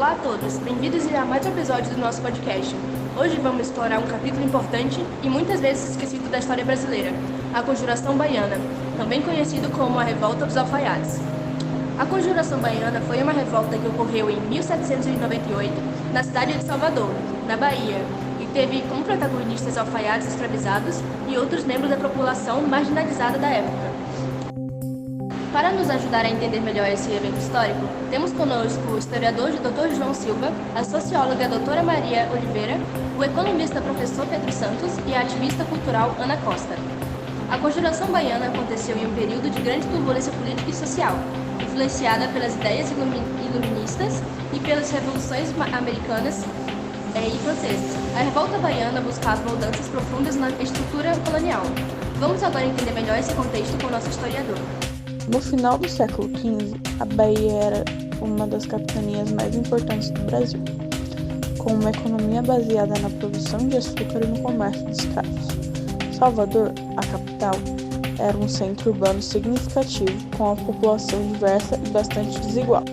Olá a todos, bem-vindos a mais um episódio do nosso podcast. Hoje vamos explorar um capítulo importante e muitas vezes esquecido da história brasileira, a Conjuração Baiana, também conhecido como a Revolta dos Alfaiates. A Conjuração Baiana foi uma revolta que ocorreu em 1798 na cidade de Salvador, na Bahia, e teve como protagonistas alfaiates escravizados e outros membros da população marginalizada da época. Para nos ajudar a entender melhor esse evento histórico, temos conosco o historiador Dr. João Silva, a socióloga Doutora Maria Oliveira, o economista Professor Pedro Santos e a ativista cultural Ana Costa. A Conjuração Baiana aconteceu em um período de grande turbulência política e social, influenciada pelas ideias iluministas e pelas revoluções americanas e francesas. A Revolta Baiana buscava mudanças profundas na estrutura colonial. Vamos agora entender melhor esse contexto com o nosso historiador. No final do século XV, a Bahia era uma das capitanias mais importantes do Brasil, com uma economia baseada na produção de açúcar e no comércio de escravos. Salvador, a capital, era um centro urbano significativo, com a população diversa e bastante desigual.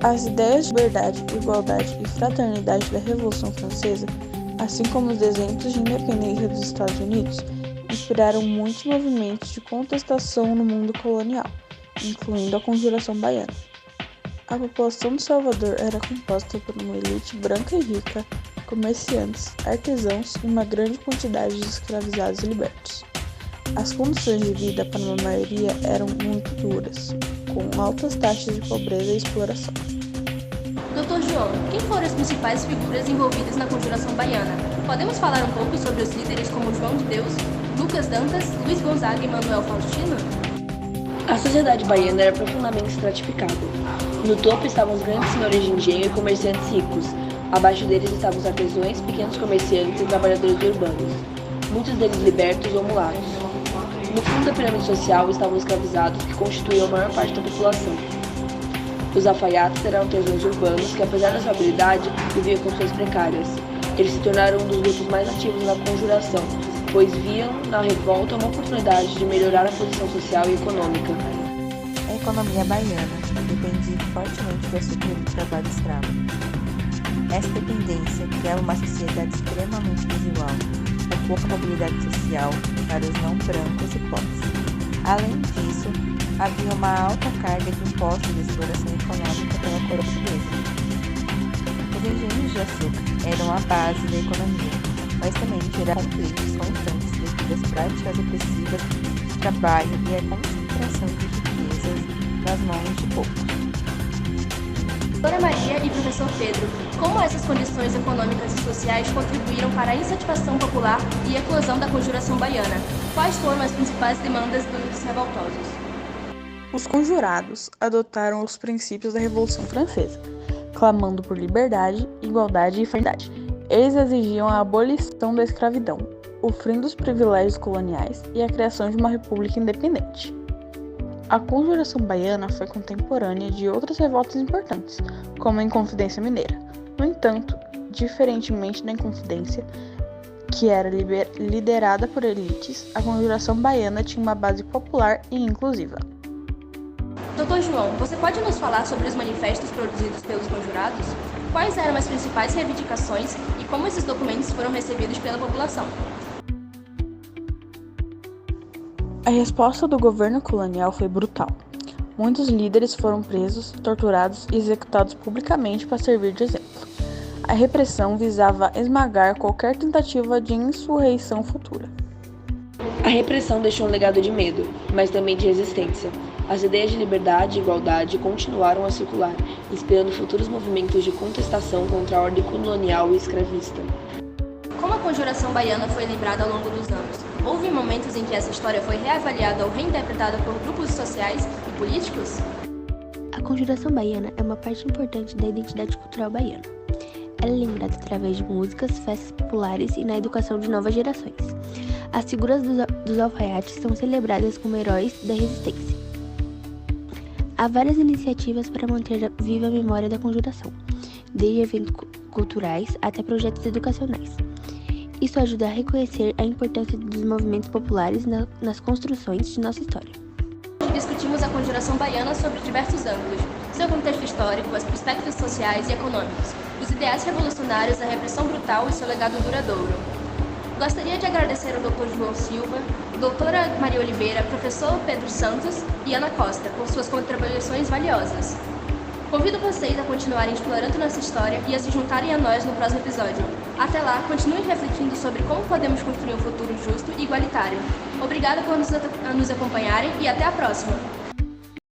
As ideias de liberdade, igualdade e fraternidade da Revolução Francesa, assim como os exemplos de independência dos Estados Unidos, inspiraram muitos movimentos de contestação no mundo colonial, incluindo a Conjuração Baiana. A população de Salvador era composta por uma elite branca e rica, comerciantes, artesãos e uma grande quantidade de escravizados e libertos. As condições de vida para uma maioria eram muito duras, com altas taxas de pobreza e exploração. Dr. João, quem foram as principais figuras envolvidas na Conjuração Baiana? Podemos falar um pouco sobre os líderes como João de Deus, Lucas Dantas, Luiz Gonzaga e Manuel Faustino? A sociedade baiana era profundamente estratificada. No topo estavam os grandes senhores de engenho e comerciantes ricos. Abaixo deles estavam os artesãos, pequenos comerciantes e trabalhadores urbanos, muitos deles libertos ou mulatos. No fundo da pirâmide social estavam os escravizados, que constituíam a maior parte da população. Os alfaiates eram artesãos urbanos que, apesar da sua habilidade, viviam em condições precárias. Eles se tornaram um dos grupos mais ativos na conjuração, pois viam na revolta uma oportunidade de melhorar a posição social e econômica. A economia baiana dependia fortemente do açúcar do trabalho escravo. Essa dependência criava uma sociedade extremamente desigual, com pouca mobilidade social para os não brancos e pobres. Além disso, havia uma alta carga de impostos de exploração econômica pela coroa portuguesa. Os engenhos de açúcar eram a base da economia, mas também geravam conflitos constantes devido às práticas opressivas de trabalho e à concentração de riquezas nas mãos de poucos. Doutora Maria e Professor Pedro, como essas condições econômicas e sociais contribuíram para a insatisfação popular e a eclosão da Conjuração Baiana? Quais foram as principais demandas dos revoltosos? Os conjurados adotaram os princípios da Revolução Francesa, clamando por liberdade, igualdade e fraternidade. Eles exigiam a abolição da escravidão, o fim dos privilégios coloniais e a criação de uma república independente. A Conjuração Baiana foi contemporânea de outras revoltas importantes, como a Inconfidência Mineira. No entanto, diferentemente da Inconfidência, que era liderada por elites, a Conjuração Baiana tinha uma base popular e inclusiva. Dr. João, você pode nos falar sobre os manifestos produzidos pelos conjurados? Quais eram as principais reivindicações e como esses documentos foram recebidos pela população? A resposta do governo colonial foi brutal. Muitos líderes foram presos, torturados e executados publicamente para servir de exemplo. A repressão visava esmagar qualquer tentativa de insurreição futura. A repressão deixou um legado de medo, mas também de resistência. As ideias de liberdade e igualdade continuaram a circular, inspirando futuros movimentos de contestação contra a ordem colonial e escravista. Como a Conjuração Baiana foi lembrada ao longo dos anos? Houve momentos em que essa história foi reavaliada ou reinterpretada por grupos sociais e políticos? A Conjuração Baiana é uma parte importante da identidade cultural baiana. Ela é lembrada através de músicas, festas populares e na educação de novas gerações. As figuras dos alfaiates são celebradas como heróis da resistência. Há várias iniciativas para manter viva a memória da Conjuração, desde eventos culturais até projetos educacionais. Isso ajuda a reconhecer a importância dos movimentos populares nas construções de nossa história. Discutimos a Conjuração Baiana sobre diversos ângulos. seu contexto histórico, aspectos sociais e econômicos, os ideais revolucionários, a repressão brutal e seu legado duradouro. Gostaria de agradecer ao Dr. João Silva, doutora Maria Oliveira, professor Pedro Santos e Ana Costa por suas contribuições valiosas. Convido vocês a continuarem explorando nossa história e a se juntarem a nós no próximo episódio. Até lá, continuem refletindo sobre como podemos construir um futuro justo e igualitário. Obrigada por nos acompanharem e até a próxima!